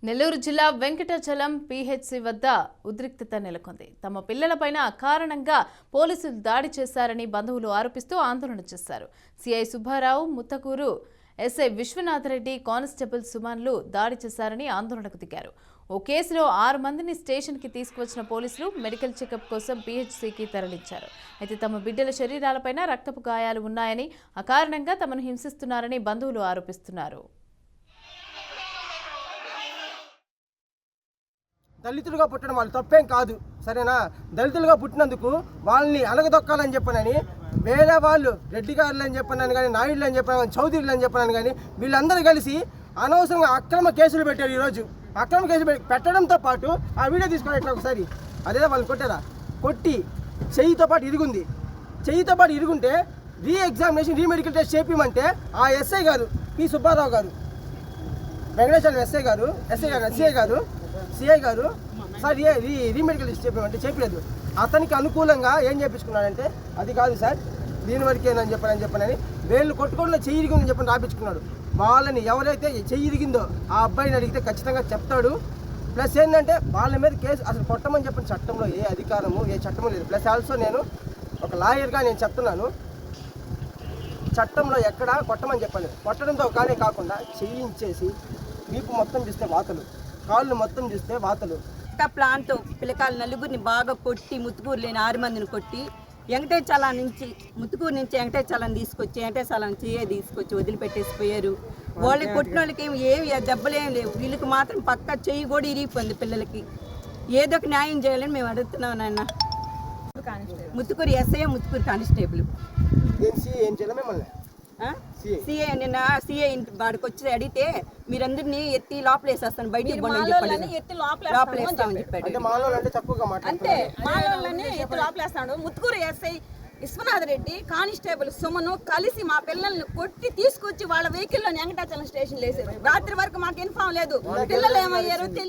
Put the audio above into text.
నెల్లూరు జిల్లా వెంకటాచలం పీహెచ్సీ వద్ద ఉద్రిక్తత నెలకొంది. తమ పిల్లలపైన అకారణంగా పోలీసులు దాడి చేశారని బంధువులు ఆరోపిస్తూ ఆందోళన చేశారు. CI Subbarao, ముత్తకూరు SI Viswanatha Reddy, constable సుమన్లు దాడి చేశారని ఆందోళనకు దిగారు. ఓ కేసులో 6 మందిని స్టేషన్కి తీసుకువచ్చిన పోలీసులు మెడికల్ చెకప్ కోసం పీహెచ్సీకి తరలించారు. అయితే తమ బిడ్డల శరీరాలపైన రక్తపు గాయాలు ఉన్నాయని, అకారణంగా తమను హింసిస్తున్నారని బంధువులు ఆరోపిస్తున్నారు. దళితులుగా పుట్టడం వాళ్ళు తప్పేం కాదు, సరేనా? దళితులుగా పుట్టినందుకు వాళ్ళని అలగదొక్కాలని చెప్పనని వేరే వాళ్ళు రెడ్డి గారులు అని చెప్పన్నాను కానీ, నాయుడులు అని చెప్పాను కానీ, చౌదరిలు అని చెప్పన్నాను కానీ, వీళ్ళందరూ కలిసి అనవసరంగా అక్రమ కేసులు పెట్టారు. ఈరోజు అక్రమ కేసులు పెట్టడంతో పాటు ఆ వీడియో తీసుకుని ఒకసారి అదే వాళ్ళు కొట్టారా, కొట్టి చెయ్యితో పాటు ఇరుగుంది. చెయ్యితో పాటు ఇరుగుంటే రీఎగ్జామినేషన్ రీమెడికల్ టెస్ట్ చేపిమంటే ఆ ఎస్ఐ గారు పి సుబ్బారావు గారు, వెంకటేశ్వర సిఐ గారు సార్ రీమెడికల్ టెస్ట్ చెప్పామంటే చెప్పలేదు. అతనికి అనుకూలంగా ఏం చేయించుకున్నాడంటే, అది కాదు సార్ దీని వరకేనని చెప్పనని వేళ్ళు కొట్టుకోవడంలో చెయ్యి ఇరిగిందని చెప్పని రాపించుకున్నాడు. వాళ్ళని ఎవరైతే చెయ్యి ఇరిగిందో ఆ అబ్బాయిని అడిగితే ఖచ్చితంగా చెప్తాడు. ప్లస్ ఏంటంటే వాళ్ళ మీద కేసు అసలు కొట్టమని చెప్పిన చట్టంలో ఏ అధికారము ఏ చట్టము లేదు. ప్లస్ ఆల్సో నేను ఒక లాయర్గా నేను చెప్తున్నాను, చట్టంలో ఎక్కడా కొట్టమని చెప్పలేదు. కొట్టడంతో కానీ కాకుండా చేయించేసి వీపు మొత్తం చూస్తే వాతలు, కాళ్ళు మొత్తం చూస్తే వాతలు. ప్లాన్తో పిల్లకాయలు నలుగురిని బాగా కొట్టి, ముత్తుకూరు లేని 6 మందిని కొట్టి వెంకటేశ్వరం నుంచి ముత్తుకూరు నుంచి వెంకటేశ్వరం తీసుకొచ్చి వదిలిపెట్టేసిపోయారు. వాళ్ళకి కొట్టిన వాళ్ళకి ఏమి దెబ్బలేం లేవు, వీళ్ళకి మాత్రం పక్కా చెయ్యి కూడా ఇరిగిపోయింది. పిల్లలకి ఏదో ఒక న్యాయం చేయాలని మేము అడుగుతున్నాం నాన్న. Muthukuru SI, Muthukuru constable CI నిన్న సిఐ వాడికి వచ్చి అడిగితే మీరందరినీ ఎత్తి లోపల వేసేస్తాను, బయటికి లోపలేస్తామని చెప్పాడు. ముత్తుకూరు ఎస్ఐ విశ్వనాథరెడ్డి, కానిస్టేబుల్ సుమను కలిసి మా పిల్లల్ని కొట్టి తీసుకొచ్చి వాళ్ళ వెహికల్లో వెంకటాచలం స్టేషన్ వేసారు. రాత్రి వరకు మాకు ఇన్ఫార్మ్ లేదు, పిల్లలు ఏమయ్యారో తెలియదు.